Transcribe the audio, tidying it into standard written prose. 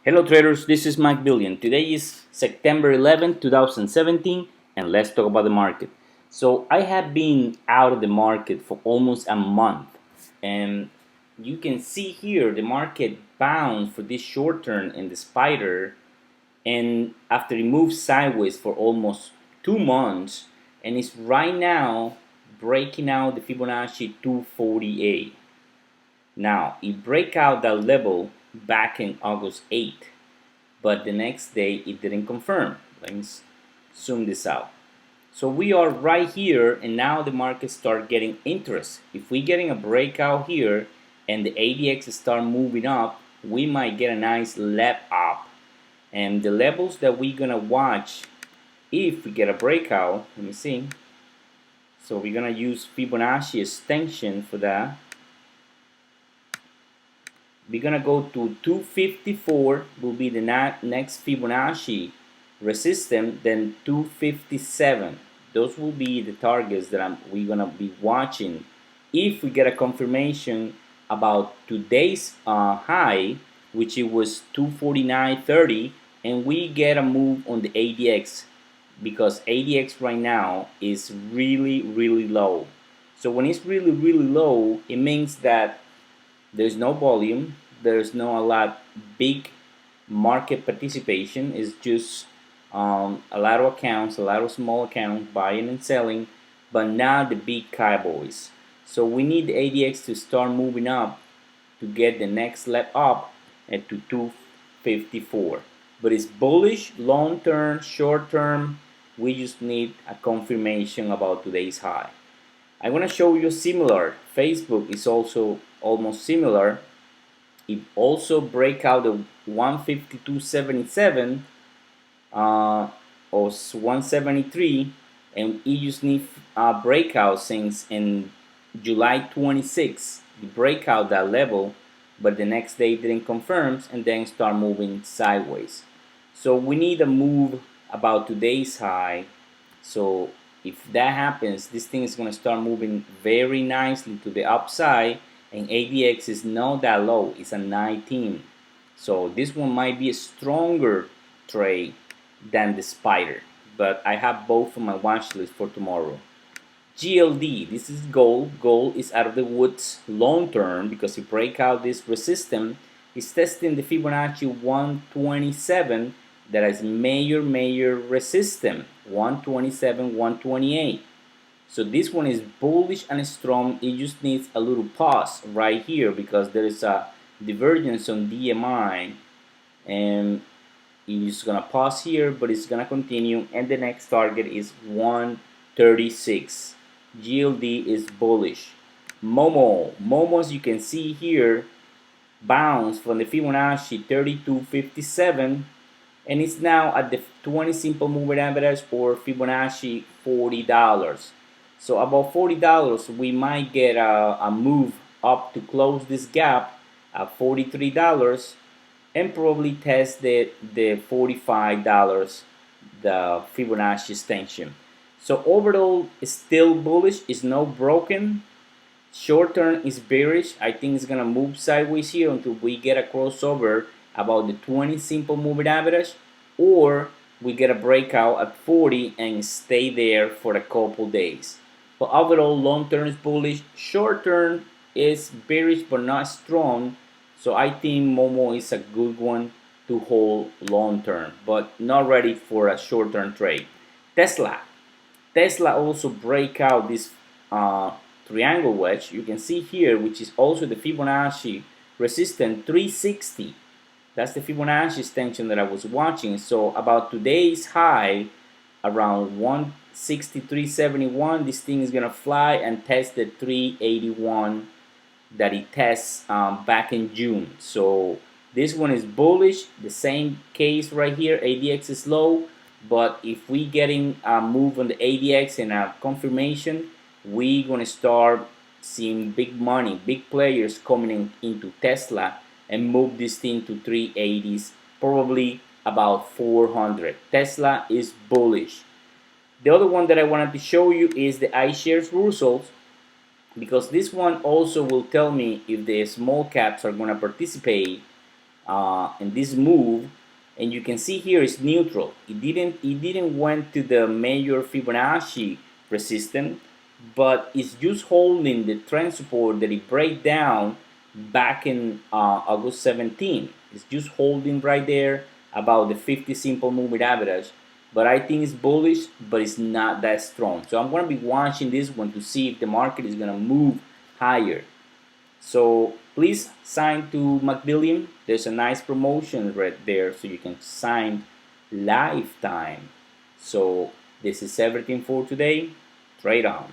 Hello traders, this is Mike Billion. Today is September 11, 2017, and let's talk about the market. So I have been out of the market for almost a month, and you can see here the market bound for this short term in the spider, and after it moved sideways for almost 2 months, and it's right now breaking out the Fibonacci 248. Now it break out that level back in August 8th, but the next day it didn't confirm. Let me zoom this out. So we are right here, and now the market start getting interest. If we getting a breakout here and the ADX start moving up, we might get a nice lap up. And the levels that we're gonna watch if we get a breakout, let me see. So we're gonna use Fibonacci extension for that. We're gonna go to 254 will be the next Fibonacci resistance, then 257. Those will be the targets that we're gonna be watching if we get a confirmation about today's high, which it was 249.30, and we get a move on the ADX, because ADX right now is really low. So when it's really low, it means that there's no volume, there's no a lot big market participation. It's just a lot of accounts, a lot of small accounts buying and selling, but not the big cowboys. So we need the ADX to start moving up to get the next leg up at to 254. But it's bullish long term, short term. We just need a confirmation about today's high. I'm gonna show you similar. Facebook is also almost similar. It also break out the 152.77 or 173, and it just need a breakout since in July 26. The breakout that level, but the next day didn't confirm and then start moving sideways. So we need a move about today's high. So if that happens, this thing is going to start moving very nicely to the upside, and ADX is not that low, it's a 19. So this one might be a stronger trade than the spider, but I have both on my watch list for tomorrow. GLD, this is gold. Gold is out of the woods long term because it break out this resistance. It's testing the Fibonacci 127, that is major resistance, 127, 128. So this one is bullish and strong. It just needs a little pause right here because there is a divergence on DMI, and it's gonna pause here, but it's gonna continue, and the next target is 136. GLD is bullish. Momo, as you can see here, bounce from the Fibonacci 3257, and it's now at the 20 simple moving average, or Fibonacci $40. So about $40, we might get a move up to close this gap at $43, and probably test the $45, the Fibonacci extension. So overall, it's still bullish. It's not broken. Short term is bearish. I think it's gonna move sideways here until we get a crossover about the 20 simple moving average, or we get a breakout at 40 and stay there for a couple days. But overall, long term is bullish. Short term is bearish but not strong. So I think Momo is a good one to hold long term, but not ready for a short term trade. Tesla also break out this triangle wedge. You can see here, which is also the Fibonacci resistance 360. That's the Fibonacci extension that I was watching. So about today's high, around 163.71, this thing is gonna fly and test the 381 that it tests back in June. So this one is bullish. The same case right here. ADX is low, but if we getting a move on the ADX and a confirmation, we gonna start seeing big money, big players coming into Tesla and move this thing to 380s, probably about 400. Tesla is bullish. The other one that I wanted to show you is the iShares results, because this one also will tell me if the small caps are going to participate and this move, and you can see here it's neutral. It didn't went to the major Fibonacci resistance, but it's just holding the trend support that it break down back in August 17. It's just holding right there about the 50 simple moving average. But I think it's bullish, but it's not that strong. So I'm going to be watching this one to see if the market is going to move higher. So please sign to McWilliam. There's a nice promotion right there, so you can sign lifetime. So this is everything for today. Trade on.